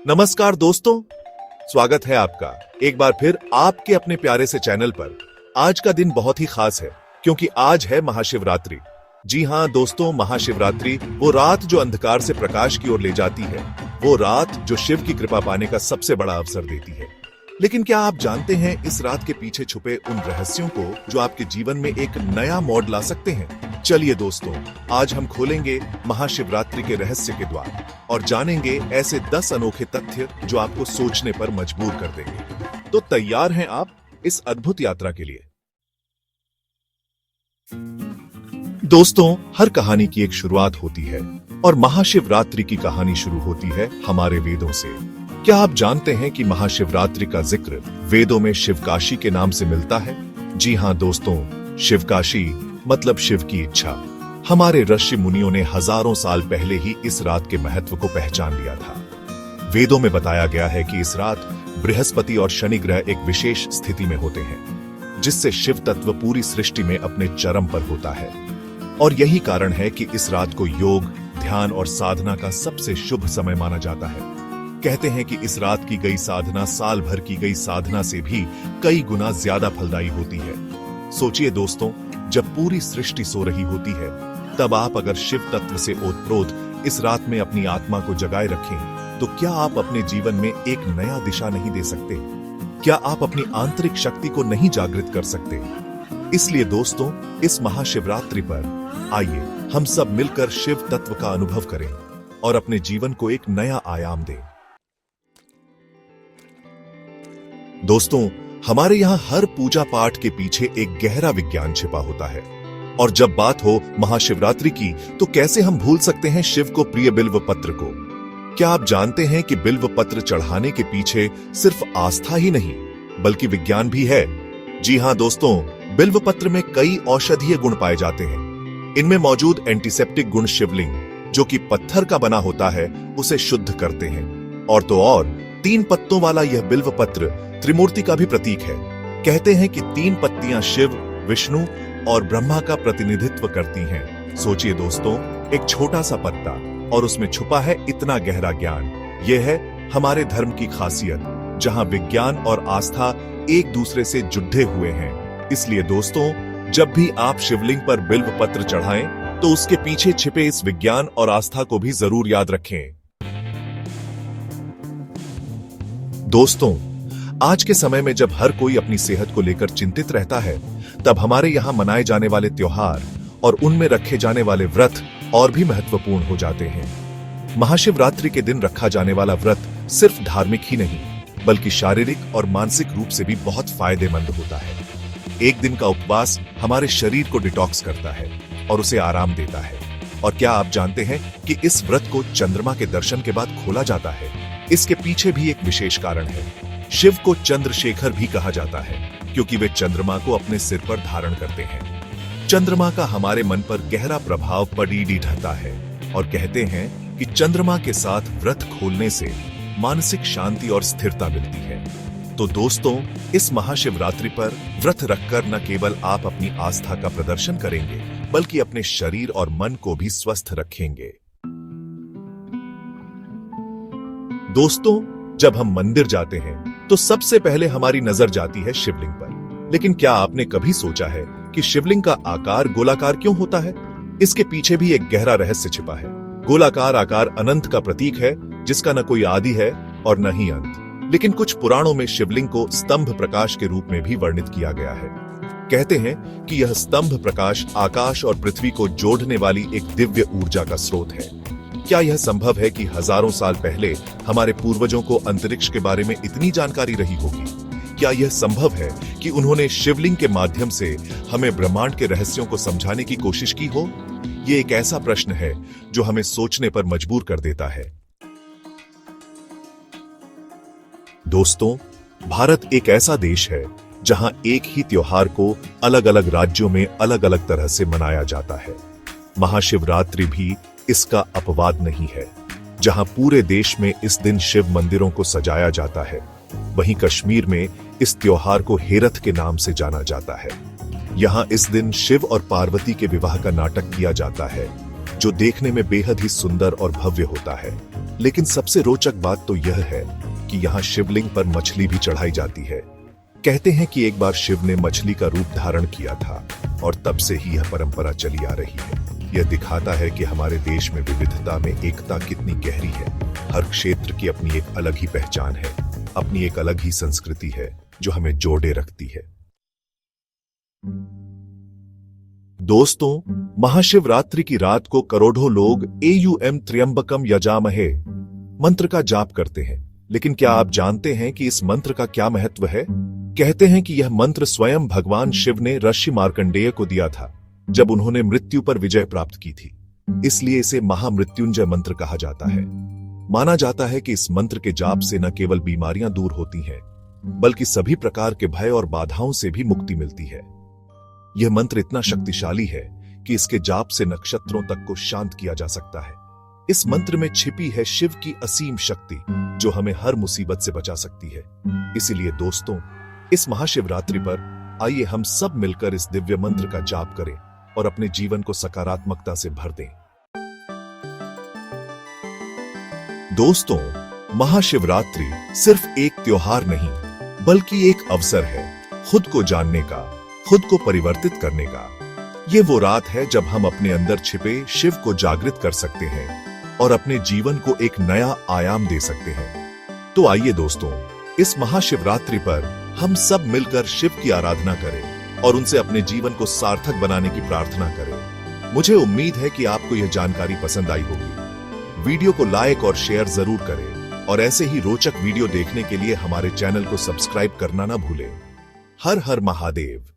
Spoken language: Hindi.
नमस्कार दोस्तों, स्वागत है आपका एक बार फिर आपके अपने प्यारे से चैनल पर। आज का दिन बहुत ही खास है क्योंकि आज है महाशिवरात्रि। जी हां दोस्तों, महाशिवरात्रि वो रात जो अंधकार से प्रकाश की ओर ले जाती है, वो रात जो शिव की कृपा पाने का सबसे बड़ा अवसर देती है। लेकिन क्या आप जानते हैं इस रात के पीछे छुपे उन रहस्यों को जो आपके जीवन में एक नया मोड़ ला सकते हैं? चलिए दोस्तों, आज हम खोलेंगे महाशिवरात्रि के रहस्य के द्वार और जानेंगे ऐसे 10 अनोखे तथ्य जो आपको सोचने पर मजबूर कर देंगे। तो तैयार हैं आप इस अद्भुत यात्रा के लिए? दोस्तों, हर कहानी की एक शुरुआत होती है और महाशिवरात्रि की कहानी शुरू होती है हमारे वेदों से। क्या आप जानते हैं कि महाशिवरात्रि का जिक्र वेदों में शिवकाशी के नाम से मिलता है? जी हां दोस्तों, शिवकाशी मतलब शिव की इच्छा। हमारे ऋषि मुनियों ने हजारों साल पहले ही इस रात के महत्व को पहचान लिया था। वेदों में बताया गया है कि इस रात बृहस्पति और शनि ग्रह एक विशेष स्थिति में होते हैं, जिससे शिव तत्व पूरी सृष्टि में अपने चरम पर होता है। और यही कारण है कि इस रात को योग, ध्यान और साधना का सबसे शुभ समय माना जाता है। कहते हैं कि इस रात की गई साधना साल भर की गई साधना से भी कई गुना ज्यादा फलदायी होती है। सोचिए दोस्तों, जब पूरी सृष्टि सो रही होती है, तब आप अगर शिव तत्व से ओतप्रोत इस रात में अपनी आत्मा को जगाए रखें, तो क्या आप अपने जीवन में एक नया दिशा नहीं दे सकते? क्या आप अपनी आंतरिक शक्ति को नहीं जागृत कर सकते? इसलिए दोस्तों, इस महाशिवरात्रि पर आइए हम सब मिलकर शिव तत्व का अनुभव करें और अपने जीवन को एक नया आयाम दें। दोस्तों, हमारे यहाँ हर पूजा पाठ के पीछे एक गहरा विज्ञान छिपा होता है। और जब बात हो महाशिवरात्रि की, तो कैसे हम भूल सकते हैं शिव को प्रिय बिल्व पत्र को? क्या आप जानते हैं कि बिल्व पत्र चढ़ाने के पीछे सिर्फ आस्था ही नहीं, बल्कि विज्ञान भी है? जी हां दोस्तों, बिल्व पत्र में कई औषधीय गुण पाए जाते हैं। इनमें मौजूद एंटीसेप्टिक गुण शिवलिंग, जो कि पत्थर का बना होता है, उसे शुद्ध करते हैं। और तो और 3 पत्तों वाला यह बिल्व पत्र त्रिमूर्ति का भी प्रतीक है। कहते हैं कि 3 पत्तियां शिव, विष्णु और ब्रह्मा का प्रतिनिधित्व करती हैं। सोचिए दोस्तों, एक छोटा सा पत्ता और उसमें छुपा है इतना गहरा ज्ञान। यह है हमारे धर्म की खासियत, जहां विज्ञान और आस्था एक दूसरे से जुड़े हुए हैं। इसलिए दोस्तों, जब भी आप शिवलिंग पर बिल्व पत्र चढ़ाएं, तो उसके पीछे छिपे इस विज्ञान और आस्था को भी जरूर याद रखें। दोस्तों, आज के समय में जब हर कोई अपनी सेहत को लेकर चिंतित रहता है, तब हमारे यहाँ मनाए जाने वाले त्योहार और उनमें रखे जाने वाले व्रत और भी महत्वपूर्ण हो जाते हैं। महाशिवरात्रि के दिन रखा जाने वाला व्रत सिर्फ धार्मिक ही नहीं, बल्कि शारीरिक और मानसिक रूप से भी बहुत फायदेमंद होता है। एक दिन का उपवास हमारे शरीर को डिटॉक्स करता है और उसे आराम देता है। और क्या आप जानते हैं कि इस व्रत को चंद्रमा के दर्शन के बाद खोला जाता है? इसके पीछे भी एक विशेष कारण है। शिव को चंद्रशेखर भी कहा जाता है, क्योंकि वे चंद्रमा को अपने सिर पर धारण करते हैं। चंद्रमा का हमारे मन पर गहरा प्रभाव पड़ीडी ढहता है और कहते हैं कि चंद्रमा के साथ व्रत खोलने से मानसिक शांति और स्थिरता मिलती है। तो दोस्तों, इस महाशिवरात्रि पर व्रत रखकर न केवल आप अपनी आस्था का प्रदर्शन करेंगे, बल्कि अपने शरीर और मन को भी स्वस्थ रखेंगे। दोस्तों, जब हम मंदिर जाते हैं, तो सबसे पहले हमारी नजर जाती है शिवलिंग पर। लेकिन क्या आपने कभी सोचा है कि शिवलिंग का आकार गोलाकार क्यों होता है? इसके पीछे भी एक गहरा रहस्य छिपा है। गोलाकार आकार अनंत का प्रतीक है, जिसका न कोई आदि है और न ही अंत। लेकिन कुछ पुराणों में शिवलिंग को स्तंभ प्रकाश के रूप में भी वर्णित किया गया है। कहते हैं कि यह स्तंभ प्रकाश आकाश और पृथ्वी को जोड़ने वाली एक दिव्य ऊर्जा का स्रोत है। क्या यह संभव है कि हजारों साल पहले हमारे पूर्वजों को अंतरिक्ष के बारे में इतनी जानकारी रही होगी? क्या यह संभव है कि उन्होंने शिवलिंग के माध्यम से हमें ब्रह्मांड के रहस्यों को समझाने की कोशिश की हो? यह एक ऐसा प्रश्न है जो हमें सोचने पर मजबूर कर देता है। दोस्तों, भारत एक ऐसा देश है जहां एक ही त्योहार को अलग अलग राज्यों में अलग अलग तरह से मनाया जाता है। महाशिवरात्रि भी इसका अपवाद नहीं है। जहां पूरे देश में इस दिन शिव मंदिरों को सजाया जाता है, वहीं कश्मीर में इस त्योहार को हेरथ के नाम से जाना जाता है। यहां इस दिन शिव और पार्वती के विवाह का नाटक किया जाता है, जो देखने में बेहद ही सुंदर और भव्य होता है। लेकिन सबसे रोचक बात तो यह है कि यहाँ शिवलिंग पर मछली भी चढ़ाई जाती है। कहते हैं कि एक बार शिव ने मछली का रूप धारण किया था और तब से ही यह परंपरा चली आ रही है। यह दिखाता है कि हमारे देश में विविधता में एकता कितनी गहरी है। हर क्षेत्र की अपनी एक अलग ही पहचान है, अपनी एक अलग ही संस्कृति है जो हमें जोड़े रखती है। दोस्तों, महाशिवरात्रि की रात को करोड़ों लोग एयूएम त्र्यंबकम यजामहे मंत्र का जाप करते हैं। लेकिन क्या आप जानते हैं कि इस मंत्र का क्या महत्व है? कहते हैं कि यह मंत्र स्वयं भगवान शिव ने ऋषि मार्कंडेय को दिया था जब उन्होंने मृत्यु पर विजय प्राप्त की थी। इसलिए इसे महामृत्युंजय मंत्र कहा जाता है। माना जाता है कि इस मंत्र के जाप से न केवल बीमारियां दूर होती हैं, बल्कि सभी प्रकार के भय और बाधाओं से भी मुक्ति मिलती है। यह मंत्र इतना शक्तिशाली है कि इसके जाप से नक्षत्रों तक को शांत किया जा सकता है। इस मंत्र में छिपी है शिव की असीम शक्ति जो हमें हर मुसीबत से बचा सकती है। इसीलिए दोस्तों, इस महाशिवरात्रि पर आइए हम सब मिलकर इस दिव्य मंत्र का जाप करें और अपने जीवन को सकारात्मकता से भर दें। दोस्तों, महाशिवरात्रि सिर्फ एक त्योहार नहीं, बल्कि एक अवसर है खुद को जानने का, खुद को परिवर्तित करने का। ये वो रात है जब हम अपने अंदर छिपे शिव को जागृत कर सकते हैं और अपने जीवन को एक नया आयाम दे सकते हैं। तो आइए दोस्तों, इस महाशिवरात्रि पर हम सब मिलकर शिव की आराधना करें और उनसे अपने जीवन को सार्थक बनाने की प्रार्थना करें। मुझे उम्मीद है कि आपको यह जानकारी पसंद आई होगी। वीडियो को लाइक और शेयर जरूर करें और ऐसे ही रोचक वीडियो देखने के लिए हमारे चैनल को सब्सक्राइब करना ना भूलें। हर हर महादेव।